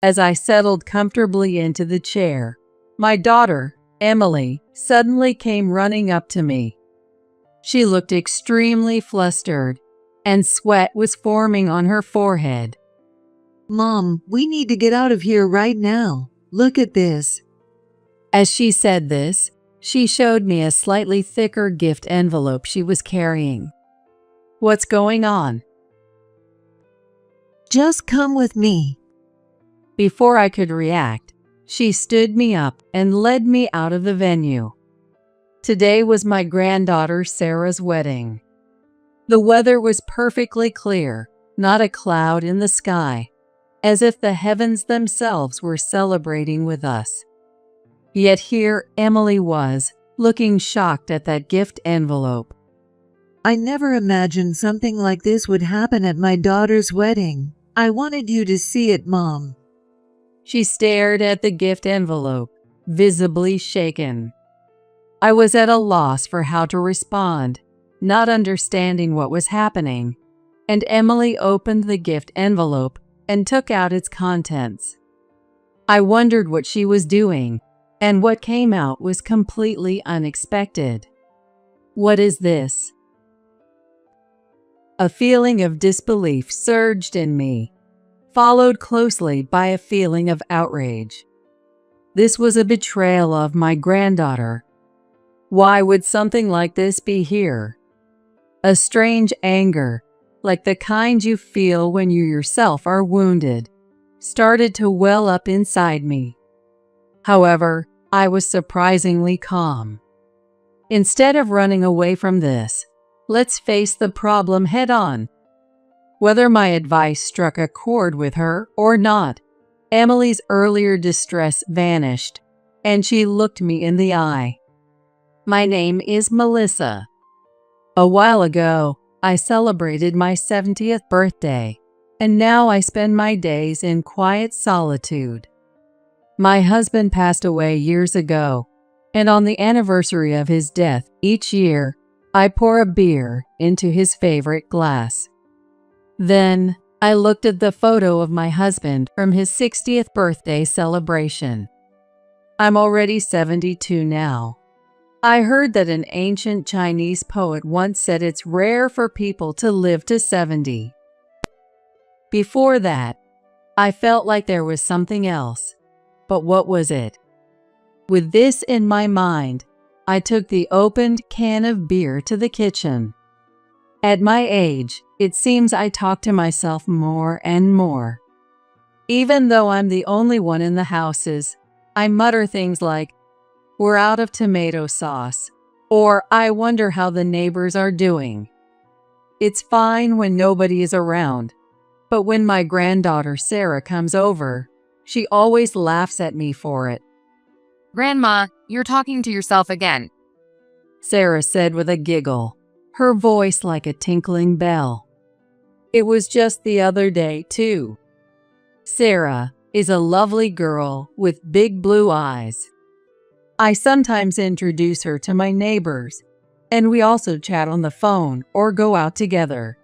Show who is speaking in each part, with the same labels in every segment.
Speaker 1: As I settled comfortably into the chair, my daughter, Emily, suddenly came running up to me. She looked extremely flustered, and sweat was forming on her forehead.
Speaker 2: "Mom, we need to get out of here right now. Look at this."
Speaker 1: As she said this, she showed me a slightly thicker gift envelope she was carrying. "What's going on?"
Speaker 2: "Just come with me."
Speaker 1: Before I could react, she stood me up and led me out of the venue. Today was my granddaughter Sarah's wedding. The weather was perfectly clear, not a cloud in the sky, as if the heavens themselves were celebrating with us. Yet here Emily was, looking shocked at that gift envelope.
Speaker 2: "I never imagined something like this would happen at my daughter's wedding. I wanted you to see it, Mom."
Speaker 1: She stared at the gift envelope, visibly shaken. I was at a loss for how to respond, not understanding what was happening, and Emily opened the gift envelope and took out its contents. I wondered what she was doing, and what came out was completely unexpected. "What is this?" A feeling of disbelief surged in me, followed closely by a feeling of outrage. This was a betrayal of my granddaughter. Why would something like this be here? A strange anger, like the kind you feel when you yourself are wounded, started to well up inside me. However, I was surprisingly calm. Instead of running away from this, let's face the problem head on. Whether my advice struck a chord with her or not, Emily's earlier distress vanished, and she looked me in the eye. "My name is Melissa. A while ago, I celebrated my 70th birthday, and now I spend my days in quiet solitude. My husband passed away years ago, and on the anniversary of his death each year, I pour a beer into his favorite glass. Then, I looked at the photo of my husband from his 60th birthday celebration. I'm already 72 now. I heard that an ancient Chinese poet once said it's rare for people to live to 70. Before that, I felt like there was something else. But what was it? With this in my mind, I took the opened can of beer to the kitchen. At my age, it seems I talk to myself more and more. Even though I'm the only one in the houses, I mutter things like, "We're out of tomato sauce," or "I wonder how the neighbors are doing." It's fine when nobody is around, but when my granddaughter Sarah comes over, she always laughs at me for it.
Speaker 3: "Grandma, you're talking to yourself again,"
Speaker 1: Sarah said with a giggle, her voice like a tinkling bell. It was just the other day, too. Sarah is a lovely girl with big blue eyes. I sometimes introduce her to my neighbors, and we also chat on the phone or go out together.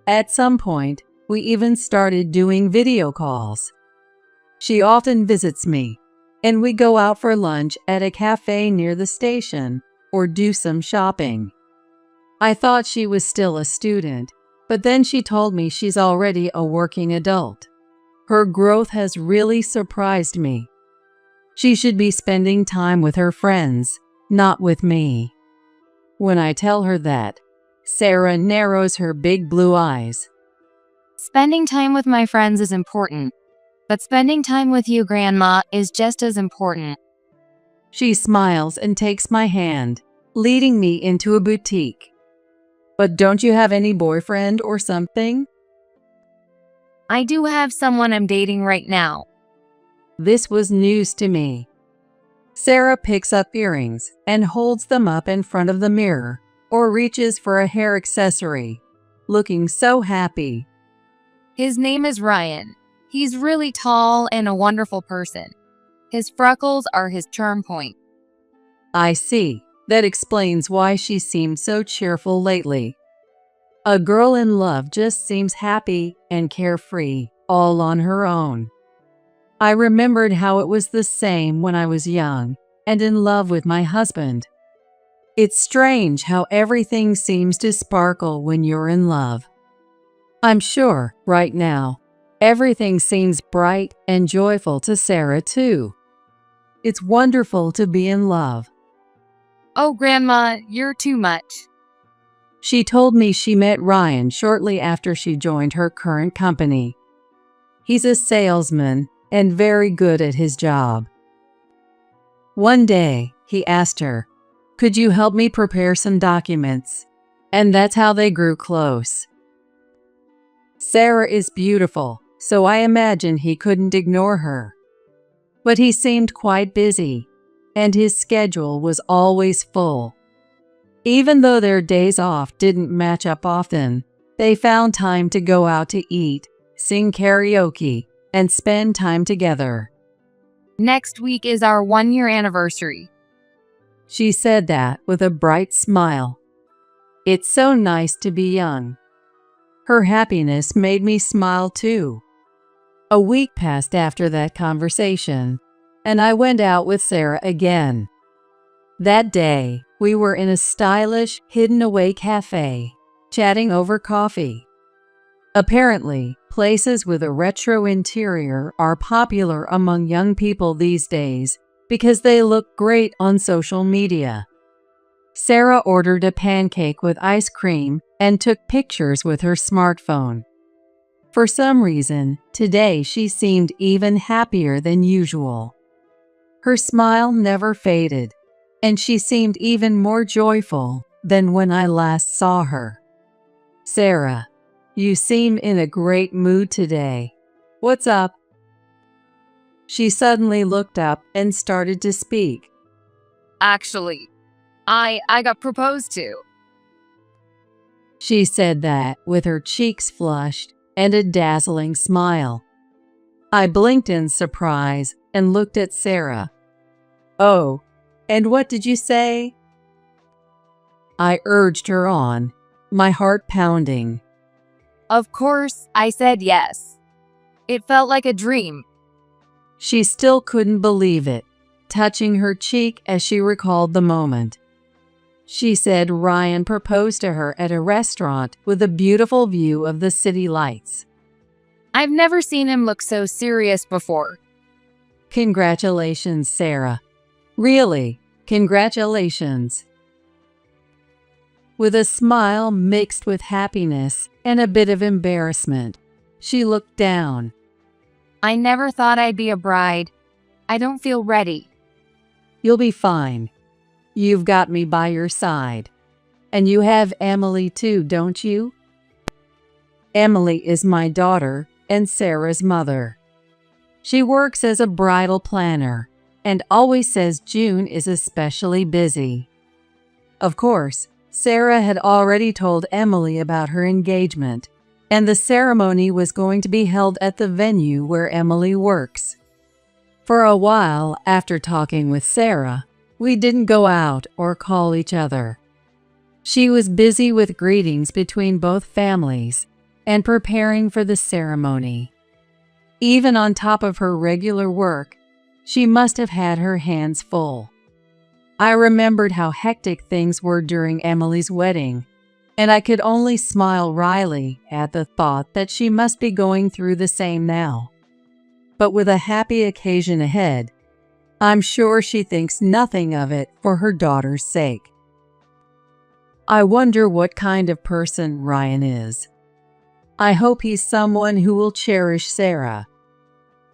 Speaker 1: At some point, we even started doing video calls. She often visits me, and we go out for lunch at a cafe near the station or do some shopping. I thought she was still a student, but then she told me she's already a working adult. Her growth has really surprised me. She should be spending time with her friends, not with me. When I tell her that, Sarah narrows her big blue eyes.
Speaker 3: "Spending time with my friends is important, but spending time with you, Grandma, is just as important."
Speaker 1: She smiles and takes my hand, leading me into a boutique. "But don't you have any boyfriend or something?"
Speaker 3: "I do have someone I'm dating right now."
Speaker 1: This was news to me. Sarah picks up earrings and holds them up in front of the mirror or reaches for a hair accessory, looking so happy.
Speaker 3: "His name is Ryan. He's really tall and a wonderful person. His freckles are his charm point."
Speaker 1: I see. That explains why she seems so cheerful lately. A girl in love just seems happy and carefree, all on her own. I remembered how it was the same when I was young and in love with my husband. It's strange how everything seems to sparkle when you're in love. I'm sure, right now, everything seems bright and joyful to Sarah too. It's wonderful to be in love.
Speaker 3: Oh, Grandma, you're too much.
Speaker 1: She told me she met Ryan shortly after she joined her current company. He's a salesman and very good at his job. One day, he asked her, "Could you help me prepare some documents?" And that's how they grew close. Sarah is beautiful, so I imagine he couldn't ignore her. But he seemed quite busy, and his schedule was always full. Even though their days off didn't match up often, they found time to go out to eat, sing karaoke, and spend time together.
Speaker 3: Next week is our 1-year anniversary.
Speaker 1: She said that with a bright smile. It's so nice to be young. Her happiness made me smile too. A week passed after that conversation, and I went out with Sarah again. That day, we were in a stylish, hidden-away cafe, chatting over coffee. Apparently, places with a retro interior are popular among young people these days because they look great on social media. Sarah ordered a pancake with ice cream and took pictures with her smartphone. For some reason, today she seemed even happier than usual. Her smile never faded, and she seemed even more joyful than when I last saw her. "Sarah, you seem in a great mood today. What's up?" She suddenly looked up and started to speak.
Speaker 3: Actually, I got proposed to.
Speaker 1: She said that with her cheeks flushed and a dazzling smile. I blinked in surprise and looked at Sarah. "Oh, and what did you say?" I urged her on, my heart pounding.
Speaker 3: Of course, I said yes. It felt like a dream.
Speaker 1: She still couldn't believe it, touching her cheek as she recalled the moment. She said Ryan proposed to her at a restaurant with a beautiful view of the city lights.
Speaker 3: I've never seen him look so serious before.
Speaker 1: "Congratulations, Sarah. Really, congratulations." With a smile mixed with happiness and a bit of embarrassment, she looked down.
Speaker 3: I never thought I'd be a bride. I don't feel ready.
Speaker 1: "You'll be fine. You've got me by your side. And you have Emily too, don't you?" Emily is my daughter and Sarah's mother. She works as a bridal planner and always says June is especially busy. Of course, Sarah had already told Emily about her engagement, and the ceremony was going to be held at the venue where Emily works. For a while after talking with Sarah, we didn't go out or call each other. She was busy with greetings between both families and preparing for the ceremony. Even on top of her regular work, she must have had her hands full. I remembered how hectic things were during Emily's wedding, and I could only smile wryly at the thought that she must be going through the same now. But with a happy occasion ahead, I'm sure she thinks nothing of it for her daughter's sake. I wonder what kind of person Ryan is. I hope he's someone who will cherish Sarah.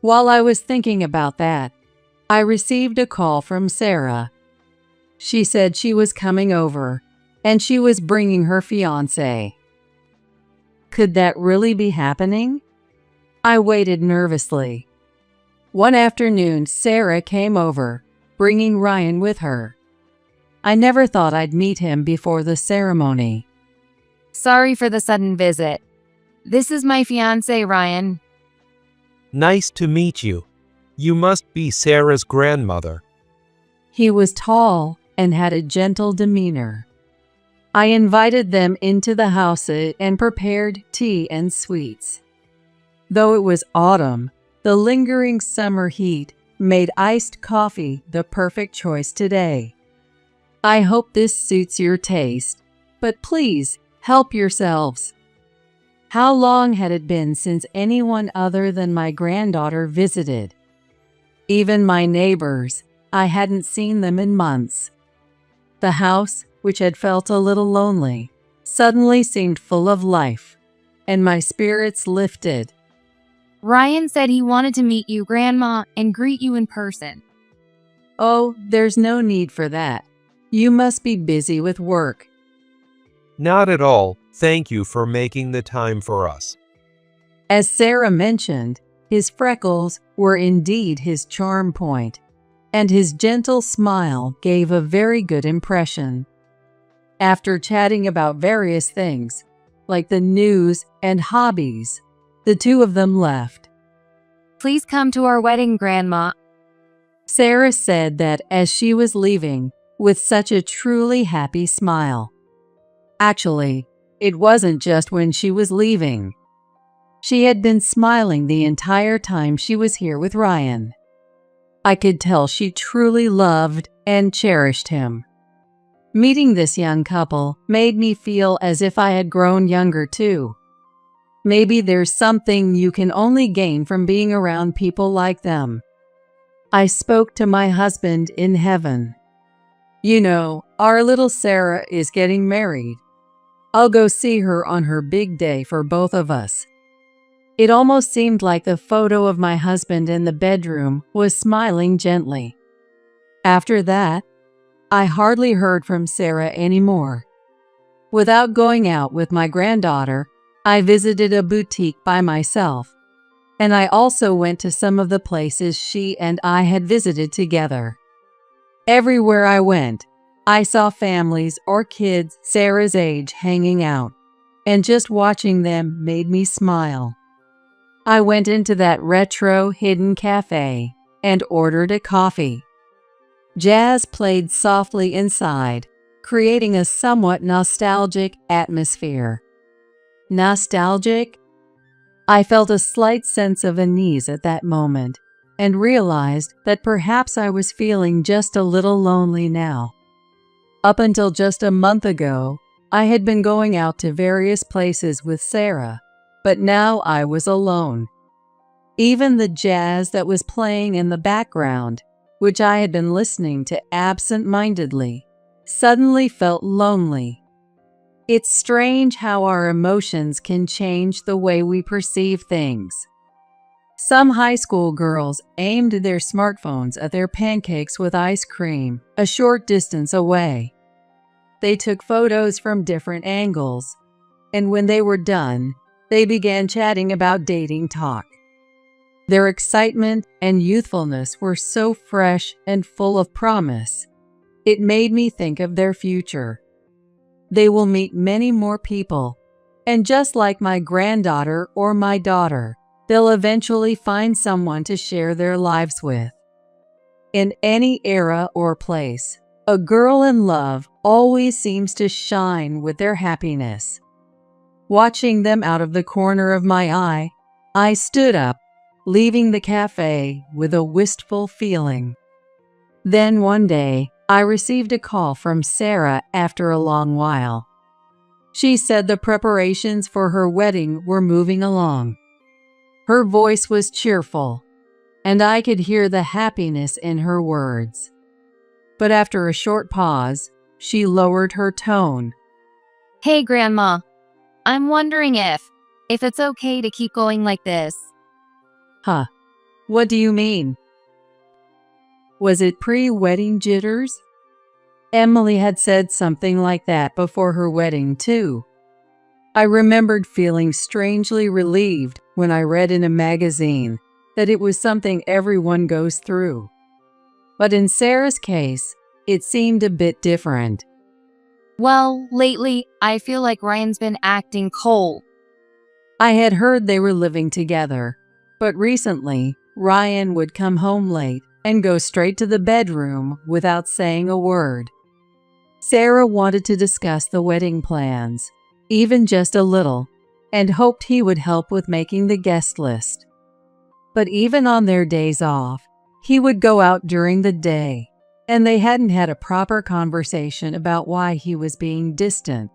Speaker 1: While I was thinking about that, I received a call from Sarah. She said she was coming over, and she was bringing her fiancé. Could that really be happening? I waited nervously. One afternoon, Sarah came over, bringing Ryan with her. I never thought I'd meet him before the ceremony.
Speaker 3: Sorry for the sudden visit. This is my fiancé, Ryan.
Speaker 4: Nice to meet you. You must be Sarah's grandmother.
Speaker 1: He was tall and had a gentle demeanor. I invited them into the house and prepared tea and sweets. Though it was autumn, The lingering summer heat made iced coffee the perfect choice today. I hope this suits your taste, but please help yourselves. How long had it been since anyone other than my granddaughter visited? Even my neighbors, I hadn't seen them in months. The house, which had felt a little lonely, suddenly seemed full of life, and my spirits lifted.
Speaker 3: Ryan said he wanted to meet you, Grandma, and greet you in person.
Speaker 1: Oh, there's no need for that. You must be busy with work.
Speaker 4: Not at all. Thank you for making the time for us.
Speaker 1: As Sarah mentioned, his freckles were indeed his charm point, and his gentle smile gave a very good impression. After chatting about various things, like the news and hobbies, the two of them left.
Speaker 3: Please come to our wedding, Grandma.
Speaker 1: Sarah said that as she was leaving, with such a truly happy smile. Actually, it wasn't just when she was leaving. She had been smiling the entire time she was here with Ryan. I could tell she truly loved and cherished him. Meeting this young couple made me feel as if I had grown younger too. Maybe there's something you can only gain from being around people like them. I spoke to my husband in heaven. You know, our little Sarah is getting married. I'll go see her on her big day for both of us. It almost seemed like the photo of my husband in the bedroom was smiling gently. After that, I hardly heard from Sarah anymore. Without going out with my granddaughter, I visited a boutique by myself, and I also went to some of the places she and I had visited together. Everywhere I went, I saw families or kids Sarah's age hanging out, and just watching them made me smile. I went into that retro hidden cafe and ordered a coffee. Jazz played softly inside, creating a somewhat nostalgic atmosphere. Nostalgic? I felt a slight sense of unease at that moment and realized that perhaps I was feeling just a little lonely now. Up until just a month ago, I had been going out to various places with Sarah, but now I was alone. Even the jazz that was playing in the background, which I had been listening to absent-mindedly, suddenly felt lonely. It's strange how our emotions can change the way we perceive things. Some high school girls aimed their smartphones at their pancakes with ice cream a short distance away. They took photos from different angles, and when they were done, they began chatting about dating talk. Their excitement and youthfulness were so fresh and full of promise. It made me think of their future. They will meet many more people, and just like my granddaughter or my daughter, they'll eventually find someone to share their lives with. In any era or place, a girl in love always seems to shine with their happiness. Watching them out of the corner of my eye, I stood up, leaving the cafe with a wistful feeling. Then one day, I received a call from Sarah after a long while. She said the preparations for her wedding were moving along. Her voice was cheerful, and I could hear the happiness in her words. But after a short pause, she lowered her tone.
Speaker 3: Hey, Grandma. I'm wondering if it's okay to keep going like this.
Speaker 1: Huh. What do you mean? Was it pre-wedding jitters? Emily had said something like that before her wedding, too. I remembered feeling strangely relieved when I read in a magazine that it was something everyone goes through. But in Sarah's case, it seemed a bit different.
Speaker 3: Well, lately, I feel like Ryan's been acting cold.
Speaker 1: I had heard they were living together, but recently, Ryan would come home late and go straight to the bedroom without saying a word. Sarah wanted to discuss the wedding plans, even just a little, and hoped he would help with making the guest list. But even on their days off, he would go out during the day, and they hadn't had a proper conversation about why he was being distant.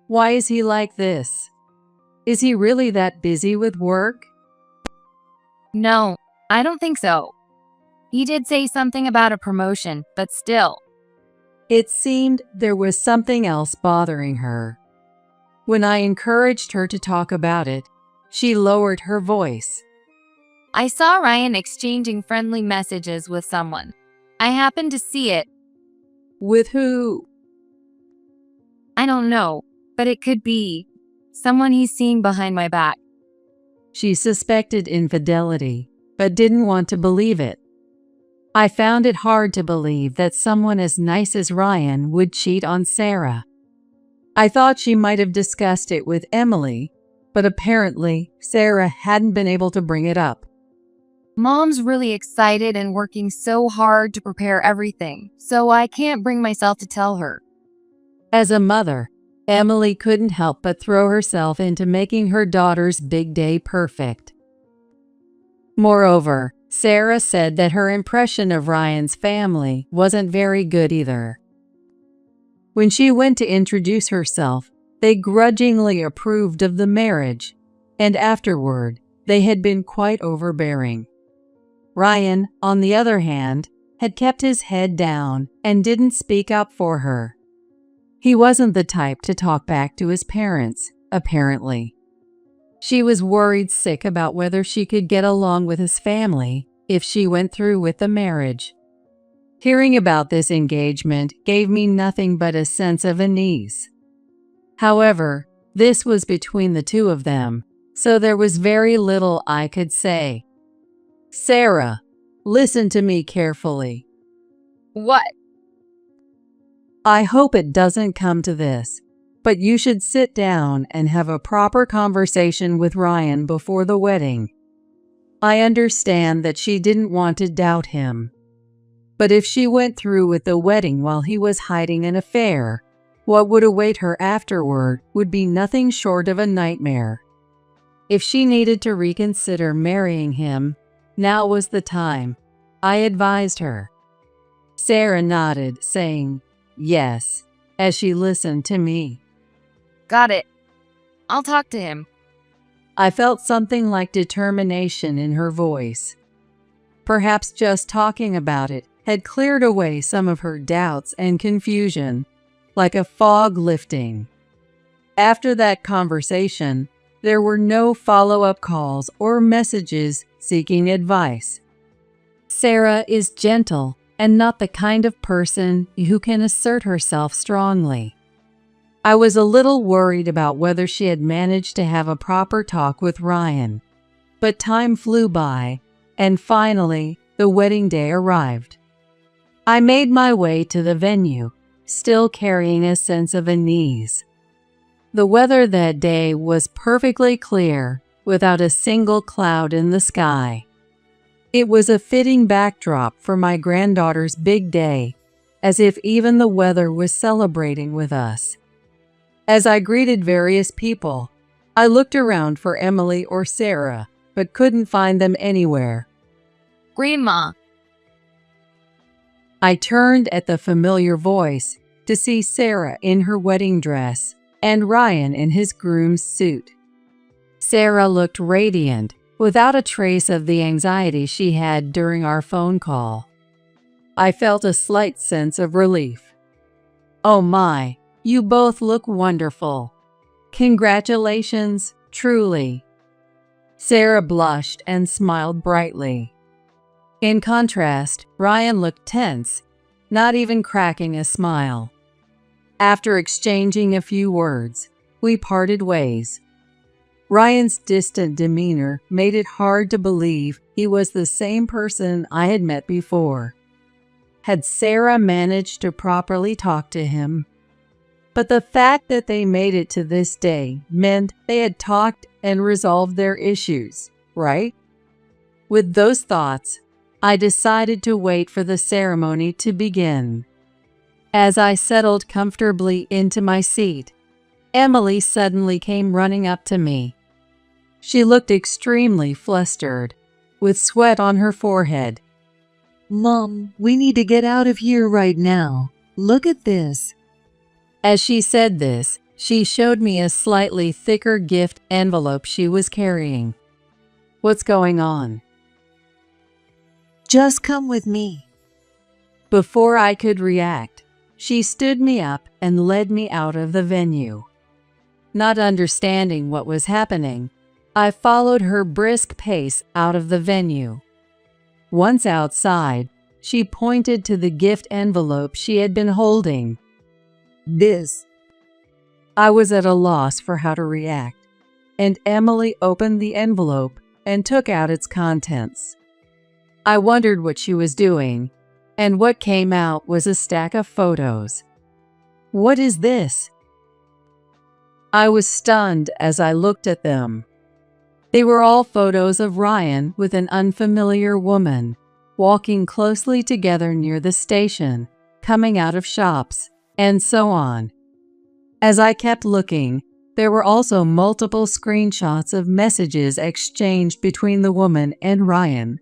Speaker 1: Why is he like this? Is he really that busy with work?
Speaker 3: No, I don't think so. He did say something about a promotion, but still.
Speaker 1: It seemed there was something else bothering her. When I encouraged her to talk about it, she lowered her voice.
Speaker 3: I saw Ryan exchanging friendly messages with someone. I happened to see it.
Speaker 1: With who?
Speaker 3: I don't know, but it could be someone he's seeing behind my back.
Speaker 1: She suspected infidelity, but didn't want to believe it. I found it hard to believe that someone as nice as Ryan would cheat on Sarah. I thought she might have discussed it with Emily, but apparently Sarah hadn't been able to bring it up.
Speaker 3: Mom's really excited and working so hard to prepare everything, so I can't bring myself to tell her.
Speaker 1: As a mother, Emily couldn't help but throw herself into making her daughter's big day perfect. Moreover, Sarah said that her impression of Ryan's family wasn't very good either. When she went to introduce herself, they grudgingly approved of the marriage, and afterward, they had been quite overbearing. Ryan, on the other hand, had kept his head down and didn't speak up for her. He wasn't the type to talk back to his parents, apparently. She was worried sick about whether she could get along with his family if she went through with the marriage. Hearing about this engagement gave me nothing but a sense of unease. However, this was between the two of them, so there was very little I could say. Sarah, listen to me carefully.
Speaker 3: What?
Speaker 1: I hope it doesn't come to this, but you should sit down and have a proper conversation with Ryan before the wedding. I understand that she didn't want to doubt him. But if she went through with the wedding while he was hiding an affair, what would await her afterward would be nothing short of a nightmare. If she needed to reconsider marrying him, now was the time, I advised her. Sarah nodded, saying, "Yes," as she listened to me.
Speaker 3: Got it. I'll talk to him.
Speaker 1: I felt something like determination in her voice. Perhaps just talking about it had cleared away some of her doubts and confusion, like a fog lifting. After that conversation, there were no follow-up calls or messages seeking advice. Sarah is gentle and not the kind of person who can assert herself strongly. I was a little worried about whether she had managed to have a proper talk with Ryan, but time flew by, and finally, the wedding day arrived. I made my way to the venue, still carrying a sense of unease. The weather that day was perfectly clear, without a single cloud in the sky. It was a fitting backdrop for my granddaughter's big day, as if even the weather was celebrating with us. As I greeted various people, I looked around for Emily or Sarah, but couldn't find them anywhere.
Speaker 3: Grandma.
Speaker 1: I turned at the familiar voice to see Sarah in her wedding dress and Ryan in his groom's suit. Sarah looked radiant, without a trace of the anxiety she had during our phone call. I felt a slight sense of relief. "Oh my, you both look wonderful. Congratulations, truly." Sarah blushed and smiled brightly. In contrast, Ryan looked tense, not even cracking a smile. After exchanging a few words, we parted ways. Ryan's distant demeanor made it hard to believe he was the same person I had met before. Had Sarah managed to properly talk to him? But the fact that they made it to this day meant they had talked and resolved their issues, right? With those thoughts, I decided to wait for the ceremony to begin. As I settled comfortably into my seat, Emily suddenly came running up to me. She looked extremely flustered, with sweat on her forehead.
Speaker 2: Mom, we need to get out of here right now. Look at this.
Speaker 1: As she said this, she showed me a slightly thicker gift envelope she was carrying. What's going on?
Speaker 2: Just come with me.
Speaker 1: Before I could react, she stood me up and led me out of the venue. Not understanding what was happening, I followed her brisk pace out of the venue. Once outside, she pointed to the gift envelope she had been holding.
Speaker 2: This.
Speaker 1: I was at a loss for how to react, and Emily opened the envelope and took out its contents. I wondered what she was doing, and what came out was a stack of photos. What is this? I was stunned as I looked at them. They were all photos of Ryan with an unfamiliar woman, walking closely together near the station, coming out of shops, and so on. As I kept looking, there were also multiple screenshots of messages exchanged between the woman and Ryan.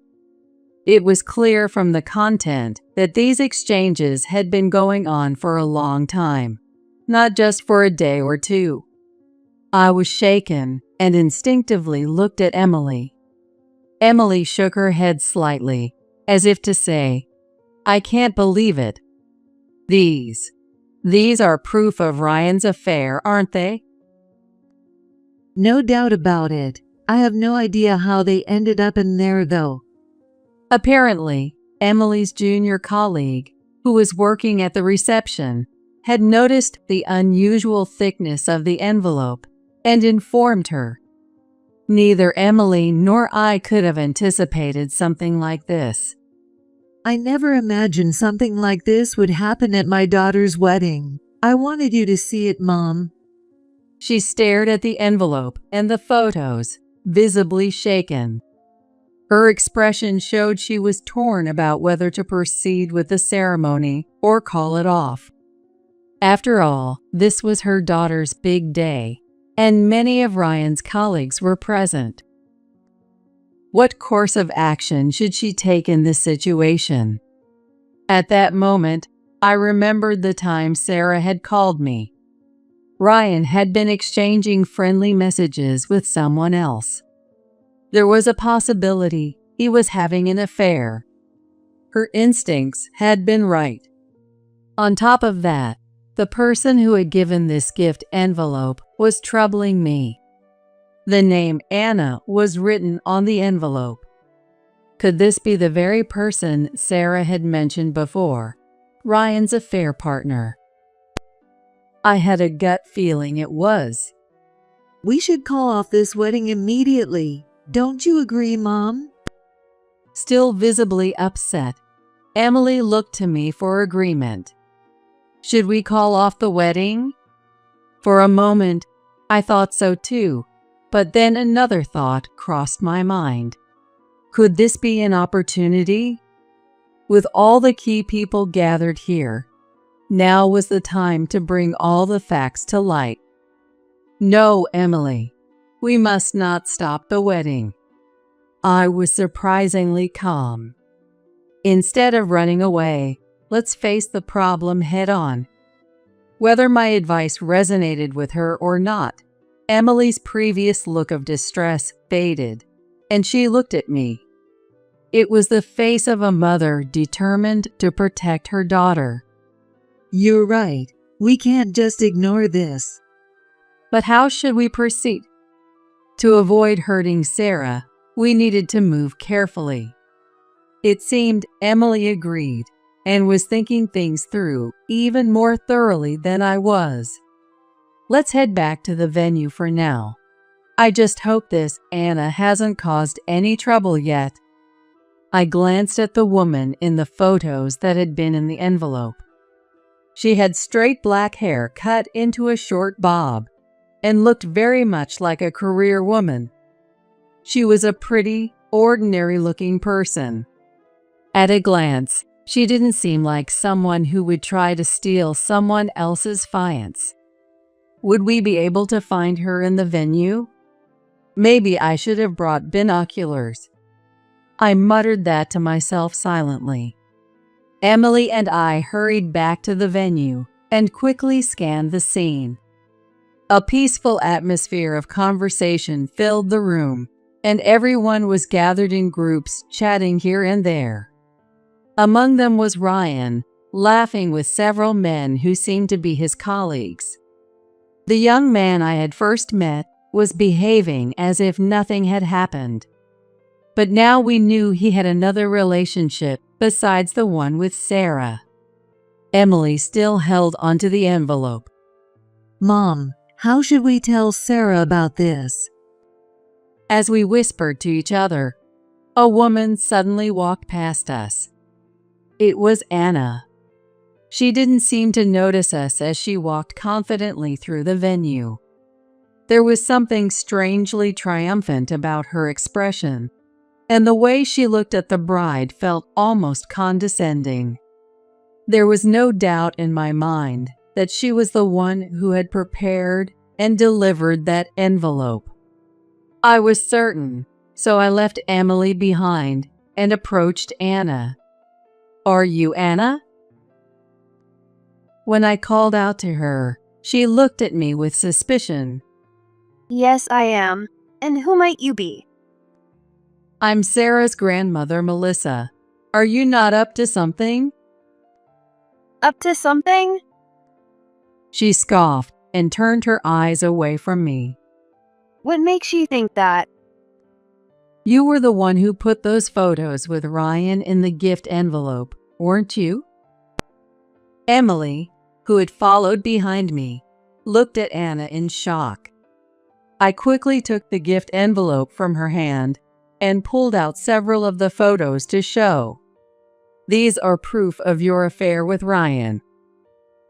Speaker 1: It was clear from the content that these exchanges had been going on for a long time, not just for a day or two. I was shaken and instinctively looked at Emily. Emily shook her head slightly, as if to say, "I can't believe it. These are proof of Ryan's affair, aren't they?"
Speaker 2: No doubt about it. I have no idea how they ended up in there though.
Speaker 1: Apparently, Emily's junior colleague, who was working at the reception, had noticed the unusual thickness of the envelope and informed her. Neither Emily nor I could have anticipated something like this.
Speaker 2: I never imagined something like this would happen at my daughter's wedding. I wanted you to see it, Mom.
Speaker 1: She stared at the envelope and the photos, visibly shaken. Her expression showed she was torn about whether to proceed with the ceremony or call it off. After all, this was her daughter's big day, and many of Ryan's colleagues were present. What course of action should she take in this situation? At that moment, I remembered the time Sarah had called me. Ryan had been exchanging friendly messages with someone else. There was a possibility he was having an affair. Her instincts had been right. On top of that, the person who had given this gift envelope was troubling me. The name Anna was written on the envelope. Could this be the very person Sarah had mentioned before, Ryan's affair partner? I had a gut feeling it was.
Speaker 2: We should call off this wedding immediately. Don't you agree, Mom?
Speaker 1: Still visibly upset, Emily looked to me for agreement. Should we call off the wedding? For a moment, I thought so too, but then another thought crossed my mind. Could this be an opportunity? With all the key people gathered here, now was the time to bring all the facts to light. No, Emily, we must not stop the wedding. I was surprisingly calm. Instead of running away, let's face the problem head on. Whether my advice resonated with her or not, Emily's previous look of distress faded, and she looked at me. It was the face of a mother determined to protect her daughter.
Speaker 2: You're right. We can't just ignore this.
Speaker 1: But how should we proceed? To avoid hurting Sarah, we needed to move carefully. It seemed Emily agreed and was thinking things through even more thoroughly than I was. Let's head back to the venue for now. I just hope this Anna hasn't caused any trouble yet. I glanced at the woman in the photos that had been in the envelope. She had straight black hair cut into a short bob and looked very much like a career woman. She was a pretty, ordinary-looking person. At a glance, she didn't seem like someone who would try to steal someone else's fiance. Would we be able to find her in the venue? Maybe I should have brought binoculars. I muttered that to myself silently. Emily and I hurried back to the venue and quickly scanned the scene. A peaceful atmosphere of conversation filled the room, and everyone was gathered in groups, chatting here and there. Among them was Ryan, laughing with several men who seemed to be his colleagues. The young man I had first met was behaving as if nothing had happened. But now we knew he had another relationship besides the one with Sarah. Emily still held onto the envelope.
Speaker 2: Mom, how should we tell Sarah about this?
Speaker 1: As we whispered to each other, a woman suddenly walked past us. It was Anna. She didn't seem to notice us as she walked confidently through the venue. There was something strangely triumphant about her expression, and the way she looked at the bride felt almost condescending. There was no doubt in my mind that she was the one who had prepared and delivered that envelope. I was certain, so I left Emily behind and approached Anna. "Are you Anna?" When I called out to her, she looked at me with suspicion.
Speaker 5: Yes, I am. And who might you be?
Speaker 1: "I'm Sarah's grandmother, Melissa. Are you not up to something?"
Speaker 5: Up to something?
Speaker 1: She scoffed and turned her eyes away from me.
Speaker 5: What makes you think that?
Speaker 1: "You were the one who put those photos with Ryan in the gift envelope, weren't you?" Emily, who had followed behind me, looked at Anna in shock. I quickly took the gift envelope from her hand and pulled out several of the photos to show. "These are proof of your affair with Ryan."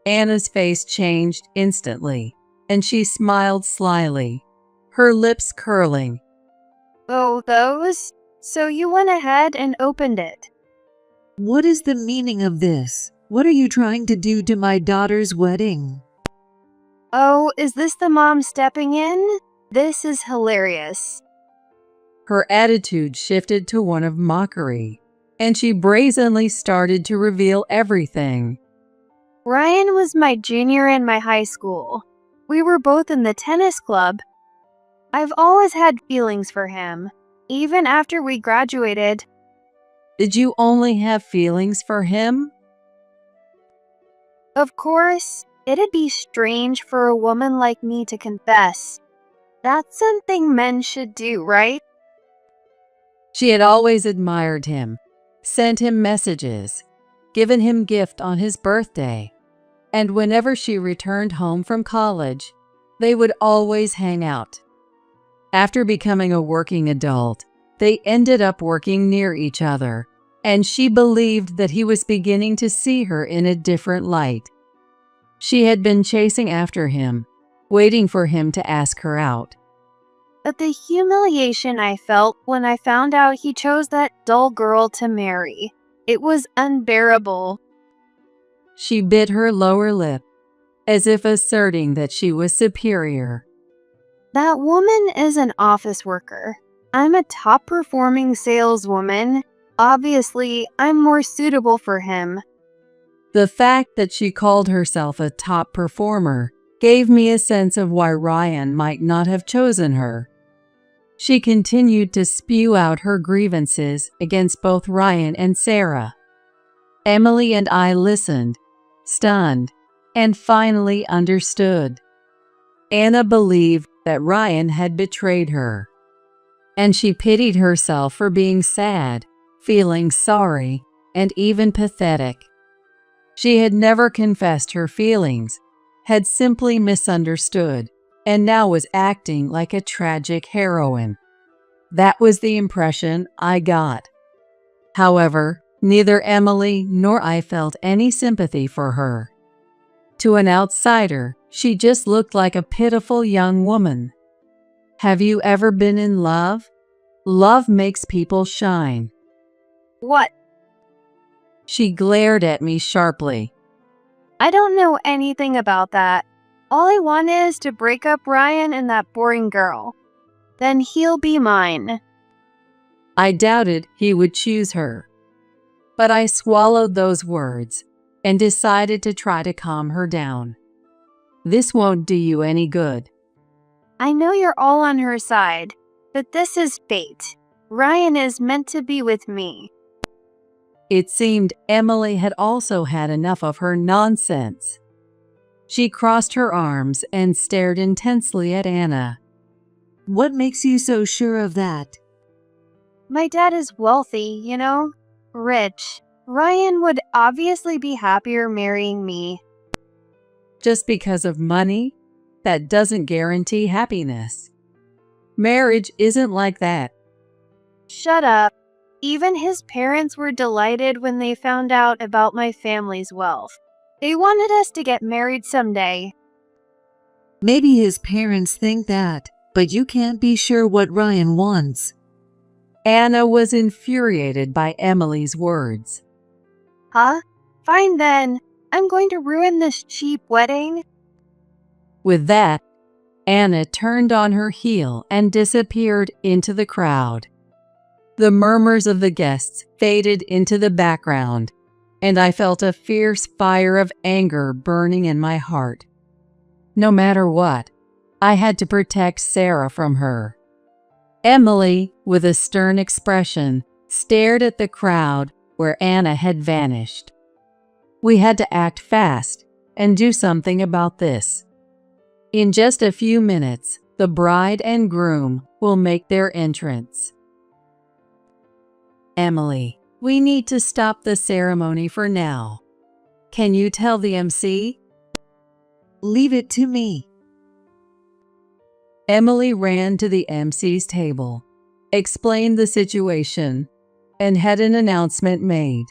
Speaker 1: Anna's face changed instantly, and she smiled slyly, her lips curling.
Speaker 5: Oh, those? So you went ahead and opened it.
Speaker 2: What is the meaning of this? What are you trying to do to my daughter's wedding?
Speaker 5: Oh, is this the mom stepping in? This is hilarious.
Speaker 1: Her attitude shifted to one of mockery, and she brazenly started to reveal everything.
Speaker 5: Ryan was my junior in my high school. We were both in the tennis club. I've always had feelings for him, even after we graduated.
Speaker 1: Did you only have feelings for him?
Speaker 5: Of course, it'd be strange for a woman like me to confess. That's something men should do, right?
Speaker 1: She had always admired him, sent him messages, given him gifts on his birthday, and whenever she returned home from college, they would always hang out. After becoming a working adult, they ended up working near each other, and she believed that he was beginning to see her in a different light. She had been chasing after him, waiting for him to ask her out.
Speaker 5: But the humiliation I felt when I found out he chose that dull girl to marry, it was unbearable.
Speaker 1: She bit her lower lip, as if asserting that she was superior.
Speaker 5: That woman is an office worker. I'm a top-performing saleswoman. Obviously, I'm more suitable for him.
Speaker 1: The fact that she called herself a top performer gave me a sense of why Ryan might not have chosen her. She continued to spew out her grievances against both Ryan and Sarah. Emily and I listened, stunned, and finally understood. Anna believed that Ryan had betrayed her, and she pitied herself for being sad, feeling sorry, and even pathetic. She had never confessed her feelings, had simply misunderstood, and now was acting like a tragic heroine. That was the impression I got. However, neither Emily nor I felt any sympathy for her. To an outsider, she just looked like a pitiful young woman. Have you ever been in love? Love makes people shine.
Speaker 5: What?
Speaker 1: She glared at me sharply.
Speaker 5: I don't know anything about that. All I want is to break up Ryan and that boring girl. Then he'll be mine.
Speaker 1: I doubted he would choose her. But I swallowed those words and decided to try to calm her down. This won't do you any good.
Speaker 5: I know you're all on her side, but this is fate. Ryan is meant to be with me.
Speaker 1: It seemed Emily had also had enough of her nonsense. She crossed her arms and stared intensely at Anna.
Speaker 2: What makes you so sure of that?
Speaker 5: My dad is wealthy, you know? Rich. Ryan would obviously be happier marrying me.
Speaker 1: Just because of money, that doesn't guarantee happiness. Marriage isn't like that.
Speaker 5: Shut up. Even his parents were delighted when they found out about my family's wealth. They wanted us to get married someday.
Speaker 2: Maybe his parents think that, but you can't be sure what Ryan wants.
Speaker 1: Anna was infuriated by Emily's words.
Speaker 5: Huh? Fine then. I'm going to ruin this cheap wedding.
Speaker 1: With that, Anna turned on her heel and disappeared into the crowd. The murmurs of the guests faded into the background, and I felt a fierce fire of anger burning in my heart. No matter what, I had to protect Sarah from her. Emily, with a stern expression, stared at the crowd where Anna had vanished. We had to act fast and do something about this. In just a few minutes, the bride and groom will make their entrance. Emily, we need to stop the ceremony for now. Can you tell the MC?
Speaker 2: Leave it to me.
Speaker 1: Emily ran to the MC's table, explained the situation, and had an announcement made.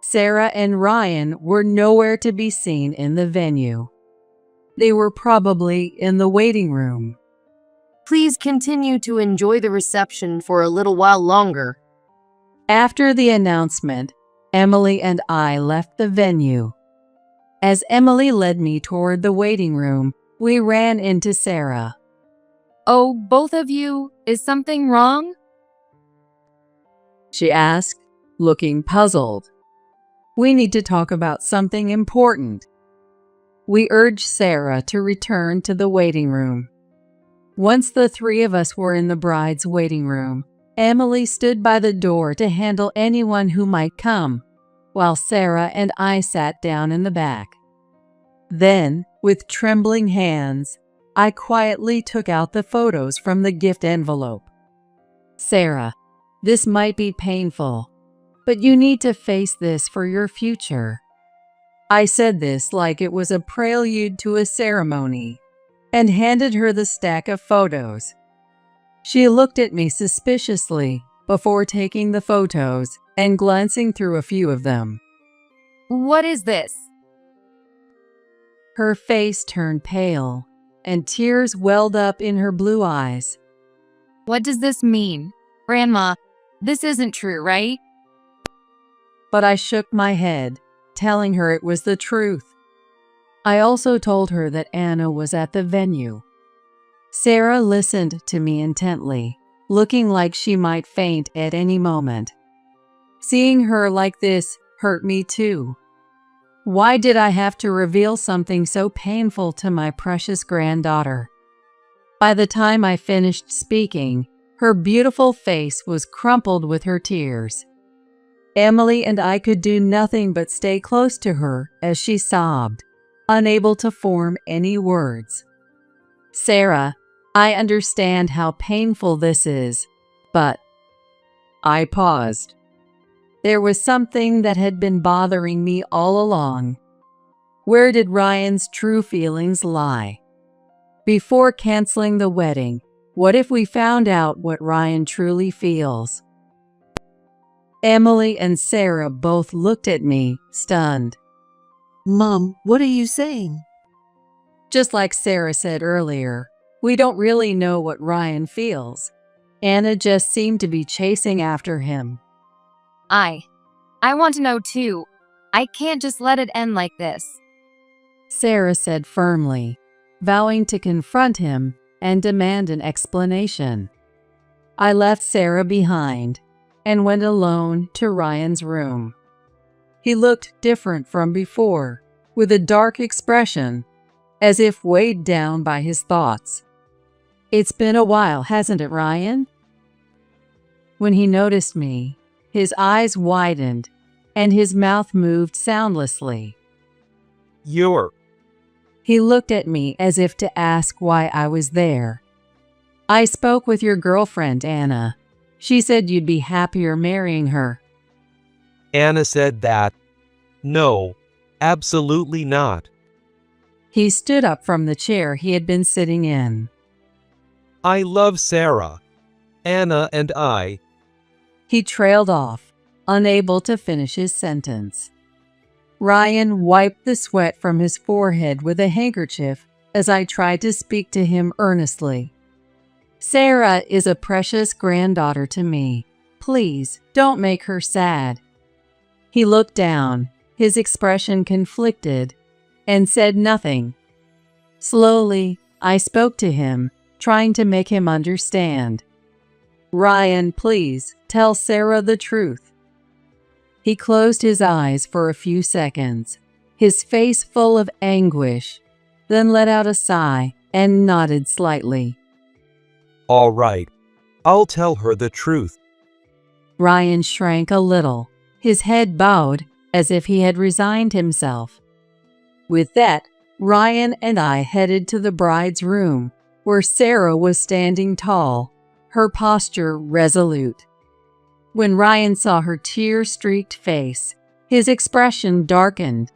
Speaker 1: Sarah and Ryan were nowhere to be seen in the venue. They were probably in the waiting room.
Speaker 6: Please continue to enjoy the reception for a little while longer.
Speaker 1: After the announcement, Emily and I left the venue. As Emily led me toward the waiting room, we ran into Sarah.
Speaker 3: Oh, both of you, is something wrong?
Speaker 1: She asked, looking puzzled. We need to talk about something important. We urged Sarah to return to the waiting room. Once the three of us were in the bride's waiting room, Emily stood by the door to handle anyone who might come, while Sarah and I sat down in the back. Then, with trembling hands, I quietly took out the photos from the gift envelope. Sarah, this might be painful, but you need to face this for your future. I said this like it was a prelude to a ceremony, and handed her the stack of photos. She looked at me suspiciously before taking the photos and glancing through a few of them.
Speaker 3: What is this?
Speaker 1: Her face turned pale, and tears welled up in her blue eyes.
Speaker 3: What does this mean? Grandma, this isn't true, right?
Speaker 1: But I shook my head, telling her it was the truth. I also told her that Anna was at the venue. Sarah listened to me intently, looking like she might faint at any moment. Seeing her like this hurt me too. Why did I have to reveal something so painful to my precious granddaughter? By the time I finished speaking, her beautiful face was crumpled with her tears. Emily and I could do nothing but stay close to her as she sobbed, unable to form any words. Sarah, I understand how painful this is, but I paused. There was something that had been bothering me all along. Where did Ryan's true feelings lie? Before canceling the wedding, what if we found out what Ryan truly feels? Emily and Sarah both looked at me, stunned.
Speaker 2: Mom, what are you saying?
Speaker 1: Just like Sarah said earlier, we don't really know what Ryan feels. Anna just seemed to be chasing after him.
Speaker 3: I want to know too. I can't just let it end like this.
Speaker 1: Sarah said firmly, vowing to confront him and demand an explanation. I left Sarah behind and went alone to Ryan's room. He looked different from before, with a dark expression, as if weighed down by his thoughts. "It's been a while, hasn't it, Ryan?" When he noticed me, his eyes widened and his mouth moved soundlessly.
Speaker 4: You're.
Speaker 1: He looked at me as if to ask why I was there. "I spoke with your girlfriend, Anna. She said you'd be happier marrying her."
Speaker 4: Anna said that. No, absolutely not.
Speaker 1: He stood up from the chair he had been sitting in.
Speaker 4: I love Sarah. Anna and I.
Speaker 1: He trailed off, unable to finish his sentence. Ryan wiped the sweat from his forehead with a handkerchief as I tried to speak to him earnestly. "Sarah is a precious granddaughter to me. Please, don't make her sad." He looked down, his expression conflicted, and said nothing. Slowly, I spoke to him, trying to make him understand. "Ryan, please, tell Sarah the truth." He closed his eyes for a few seconds, his face full of anguish, then let out a sigh and nodded slightly.
Speaker 4: All right, I'll tell her the truth.
Speaker 1: Ryan shrank a little, his head bowed as if he had resigned himself. With that, Ryan and I headed to the bride's room, where Sarah was standing tall, her posture resolute. When Ryan saw her tear-streaked face, his expression darkened.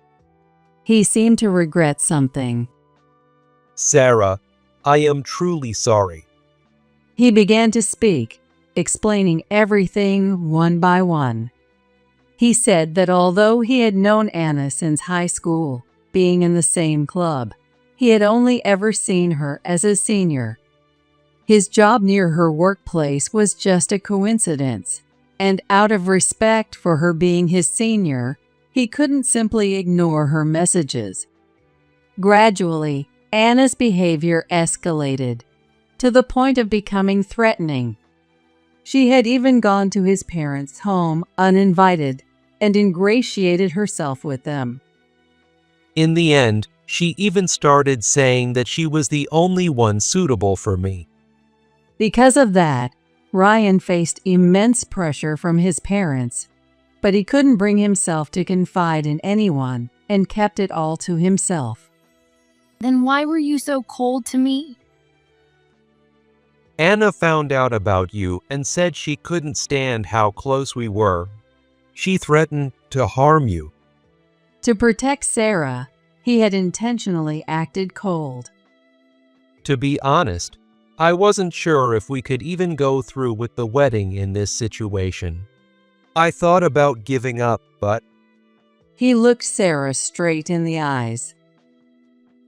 Speaker 1: He seemed to regret something.
Speaker 4: Sarah, I am truly sorry.
Speaker 1: He began to speak, explaining everything one by one. He said that although he had known Anna since high school, being in the same club, he had only ever seen her as a senior. His job near her workplace was just a coincidence, and out of respect for her being his senior, he couldn't simply ignore her messages. Gradually, Anna's behavior escalated, to the point of becoming threatening. She had even gone to his parents' home uninvited and ingratiated herself with them.
Speaker 4: In the end, she even started saying that she was the only one suitable for me.
Speaker 1: Because of that, Ryan faced immense pressure from his parents, but he couldn't bring himself to confide in anyone and kept it all to himself.
Speaker 3: Then why were you so cold to me?
Speaker 4: Anna found out about you and said she couldn't stand how close we were. She threatened to harm you.
Speaker 1: To protect Sarah, he had intentionally acted cold.
Speaker 4: To be honest, I wasn't sure if we could even go through with the wedding in this situation. I thought about giving up, but
Speaker 1: He looked Sarah straight in the eyes.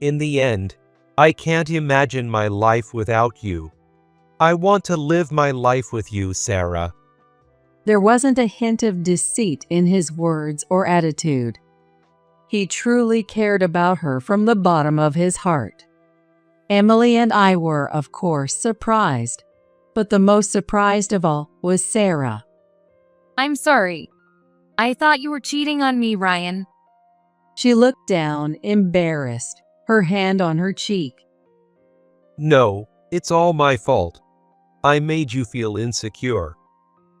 Speaker 4: in the end, I can't imagine my life without you. I want to live my life with you, Sarah.
Speaker 1: There wasn't a hint of deceit in his words or attitude. He truly cared about her from the bottom of his heart. Emily and I were, of course, surprised, but the most surprised of all was Sarah.
Speaker 3: I'm sorry. I thought you were cheating on me, Ryan.
Speaker 1: She looked down, embarrassed, her hand on her cheek.
Speaker 4: No, it's all my fault. I made you feel insecure.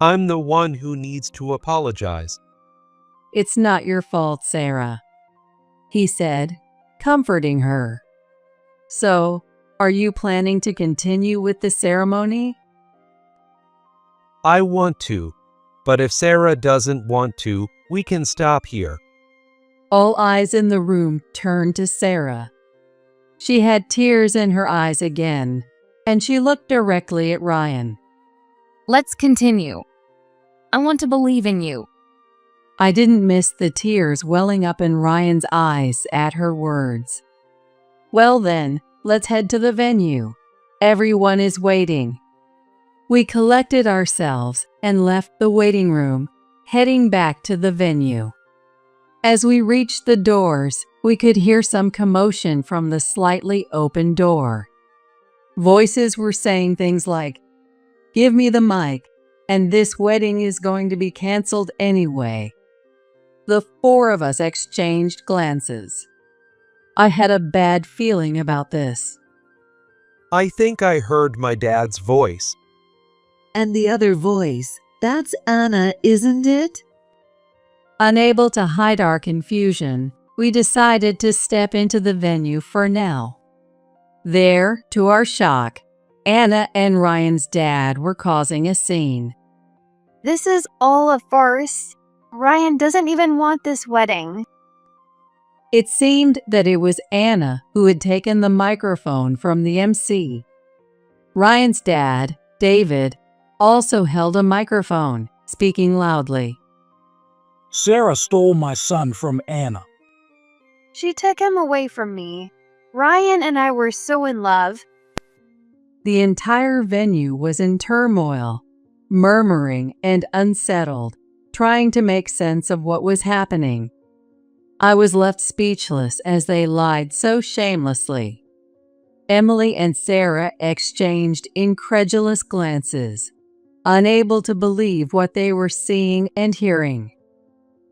Speaker 4: I'm the one who needs to apologize.
Speaker 1: "It's not your fault, Sarah," he said, comforting her. "So, are you planning to continue with the ceremony?"
Speaker 4: I want to, but if Sarah doesn't want to, we can stop here.
Speaker 1: All eyes in the room turned to Sarah. She had tears in her eyes again, and she looked directly at Ryan.
Speaker 3: Let's continue. I want to believe in you.
Speaker 1: I didn't miss the tears welling up in Ryan's eyes at her words. "Well then, let's head to the venue. Everyone is waiting." We collected ourselves and left the waiting room, heading back to the venue. As we reached the doors, we could hear some commotion from the slightly open door. Voices were saying things like, Give me the mic, and this wedding is going to be canceled anyway." The four of us exchanged glances. I had a bad feeling about this.
Speaker 4: I think I heard my dad's voice.
Speaker 2: And the other voice, that's Anna, isn't it?
Speaker 1: Unable to hide our confusion, we decided to step into the venue for now. There, to our shock, Anna and Ryan's dad were causing a scene.
Speaker 5: This is all a farce. Ryan doesn't even want this wedding.
Speaker 1: It seemed that it was Anna who had taken the microphone from the MC. Ryan's dad, David, also held a microphone, speaking loudly.
Speaker 7: "Sarah stole my son from Anna."
Speaker 5: She took him away from me. Ryan and I were so in love.
Speaker 1: The entire venue was in turmoil, murmuring and unsettled, trying to make sense of what was happening. I was left speechless as they lied so shamelessly. Emily and Sarah exchanged incredulous glances, unable to believe what they were seeing and hearing.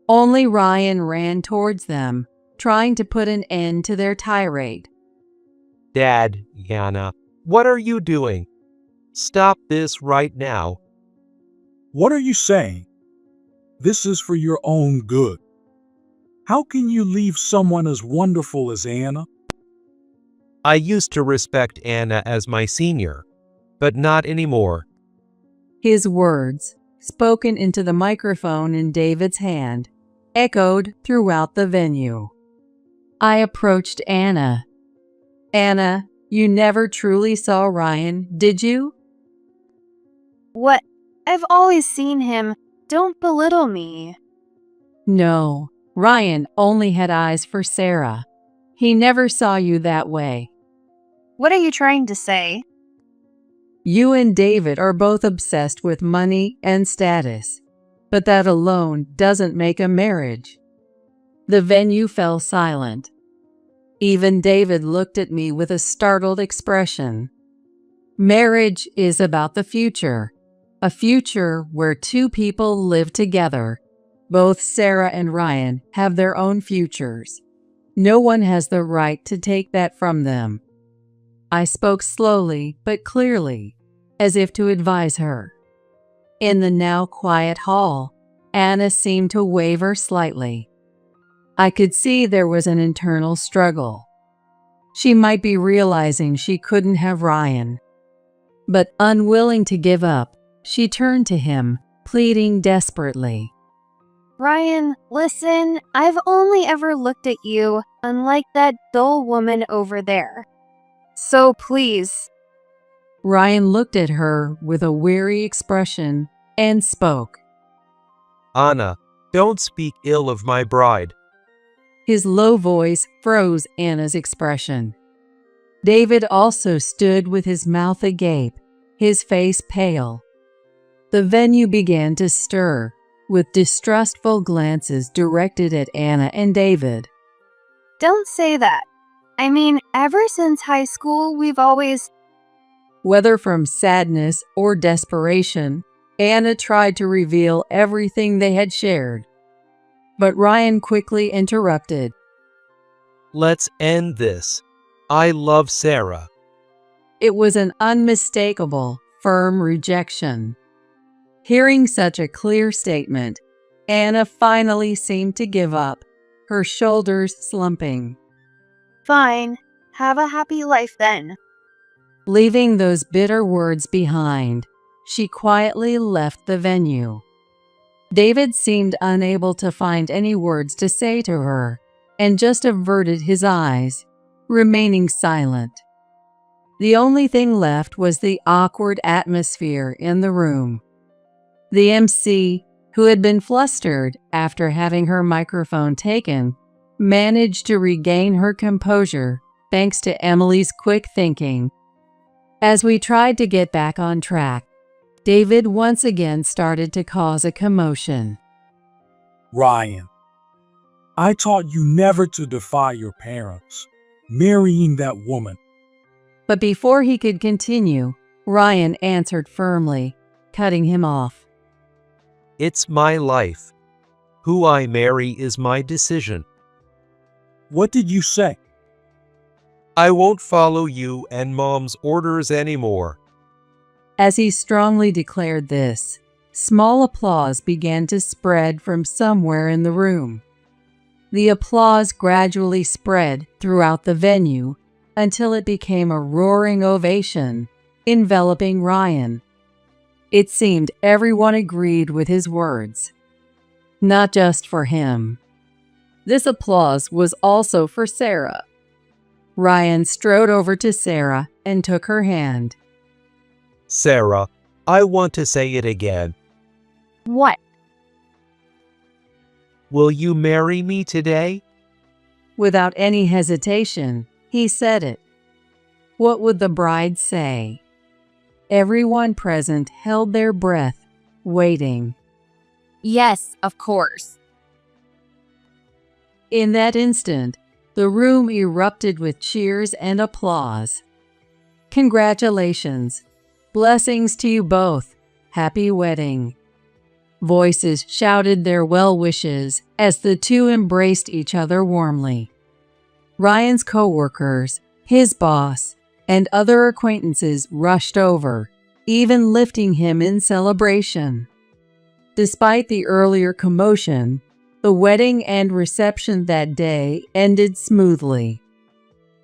Speaker 1: Only Ryan ran towards them, trying to put an end to their tirade.
Speaker 4: Dad, Yana, what are you doing? Stop this right now.
Speaker 7: "What are you saying? This is for your own good. How can you leave someone as wonderful as Anna?"
Speaker 4: I used to respect Anna as my senior, but not anymore.
Speaker 1: His words, spoken into the microphone in David's hand, echoed throughout the venue. I approached Anna. "Anna, you never truly saw Ryan, did you?"
Speaker 5: What? I've always seen him. Don't belittle me.
Speaker 1: "No, Ryan only had eyes for Sarah. He never saw you that way.
Speaker 5: What are you trying to say?
Speaker 1: You and David are both obsessed with money and status, but that alone doesn't make a marriage." The venue fell silent. Even David looked at me with a startled expression. Marriage is about the future, a future where two people live together. Both Sarah and Ryan have their own futures. No one has the right to take that from them. I spoke slowly but clearly, as if to advise her. In the now quiet hall, Anna seemed to waver slightly. I could see there was an internal struggle. She might be realizing she couldn't have Ryan. But unwilling to give up, she turned to him, pleading desperately.
Speaker 5: Ryan, listen, I've only ever looked at you, unlike that dull woman over there. So please.
Speaker 1: Ryan looked at her with a weary expression and spoke.
Speaker 4: Anna, don't speak ill of my bride.
Speaker 1: His low voice froze Anna's expression. David also stood with his mouth agape, his face pale. The venue began to stir, with distrustful glances directed at Anna and David.
Speaker 5: Don't say that. I mean, ever since high school, we've always...
Speaker 1: Whether from sadness or desperation, Anna tried to reveal everything they had shared. But Ryan quickly interrupted.
Speaker 4: Let's end this. I love Sarah.
Speaker 1: It was an unmistakable, firm rejection. Hearing such a clear statement, Anna finally seemed to give up, her shoulders slumping.
Speaker 5: Fine. Have a happy life then.
Speaker 1: Leaving those bitter words behind, she quietly left the venue. David seemed unable to find any words to say to her, and just averted his eyes, remaining silent. The only thing left was the awkward atmosphere in the room. The MC, who had been flustered after having her microphone taken, managed to regain her composure thanks to Emily's quick thinking. As we tried to get back on track, David once again started to cause a commotion.
Speaker 7: "Ryan, I taught you never to defy your parents. Marrying that woman."
Speaker 1: But before he could continue, Ryan answered firmly, cutting him off.
Speaker 4: It's my life. Who I marry is my decision.
Speaker 7: What did you say?
Speaker 4: I won't follow you and Mom's orders anymore.
Speaker 1: As he strongly declared this, small applause began to spread from somewhere in the room. The applause gradually spread throughout the venue until it became a roaring ovation, enveloping Ryan. It seemed everyone agreed with his words. Not just for him. This applause was also for Sarah. Ryan strode over to Sarah and took her hand.
Speaker 4: Sarah, I want to say it again.
Speaker 5: What?
Speaker 4: Will you marry me today?
Speaker 1: Without any hesitation, he said it. What would the bride say? Everyone present held their breath, waiting.
Speaker 3: Yes, of course.
Speaker 1: In that instant, the room erupted with cheers and applause. Congratulations. Blessings to you both. Happy wedding. Voices shouted their well wishes as the two embraced each other warmly. Ryan's co-workers, his boss, and other acquaintances rushed over, even lifting him in celebration. Despite the earlier commotion, the wedding and reception that day ended smoothly.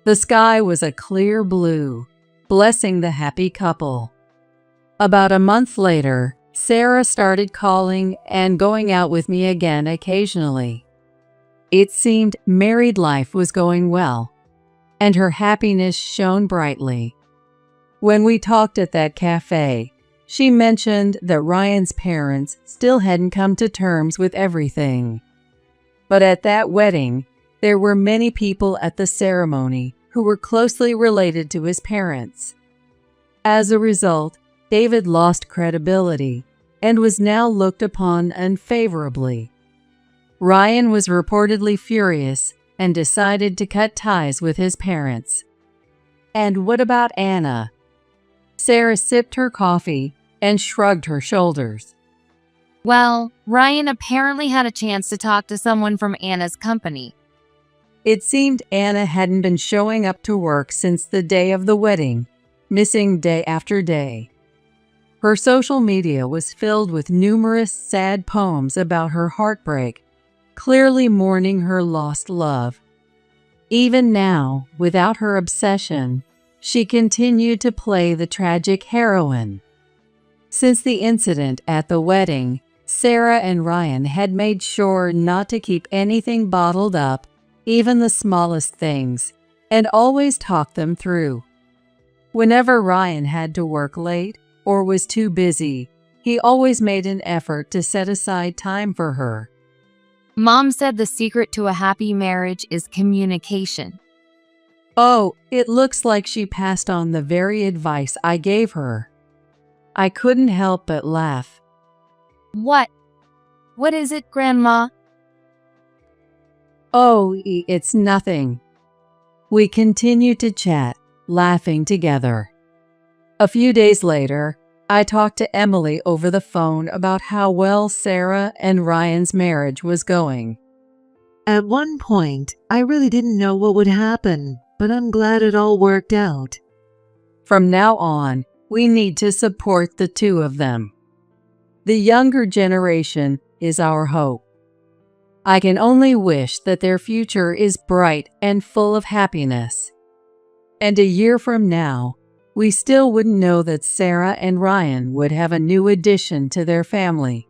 Speaker 1: The sky was a clear blue, blessing the happy couple. About a month later, Sarah started calling and going out with me again occasionally. It seemed married life was going well, and her happiness shone brightly. When we talked at that cafe, she mentioned that Ryan's parents still hadn't come to terms with everything. But at that wedding, there were many people at the ceremony who were closely related to his parents. As a result, David lost credibility and was now looked upon unfavorably. Ryan was reportedly furious and decided to cut ties with his parents. And what about Anna? Sarah sipped her coffee and shrugged her shoulders.
Speaker 3: Well, Ryan apparently had a chance to talk to someone from Anna's company.
Speaker 1: It seemed Anna hadn't been showing up to work since the day of the wedding, missing day after day. Her social media was filled with numerous sad poems about her heartbreak, clearly mourning her lost love. Even now, without her obsession, she continued to play the tragic heroine. Since the incident at the wedding, Sarah and Ryan had made sure not to keep anything bottled up, even the smallest things, and always talked them through. Whenever Ryan had to work late or was too busy, he always made an effort to set aside time for her.
Speaker 3: Mom said the secret to a happy marriage is communication.
Speaker 1: Oh, it looks like she passed on the very advice I gave her. I couldn't help but laugh.
Speaker 3: What? What is it, Grandma?
Speaker 1: Oh, it's nothing. We continued to chat, laughing together. A few days later, I talked to Emily over the phone about how well Sarah and Ryan's marriage was going.
Speaker 2: At one point, I really didn't know what would happen, but I'm glad it all worked out.
Speaker 1: From now on, we need to support the two of them. The younger generation is our hope. I can only wish that their future is bright and full of happiness. And a year from now, we still wouldn't know that Sarah and Ryan would have a new addition to their family.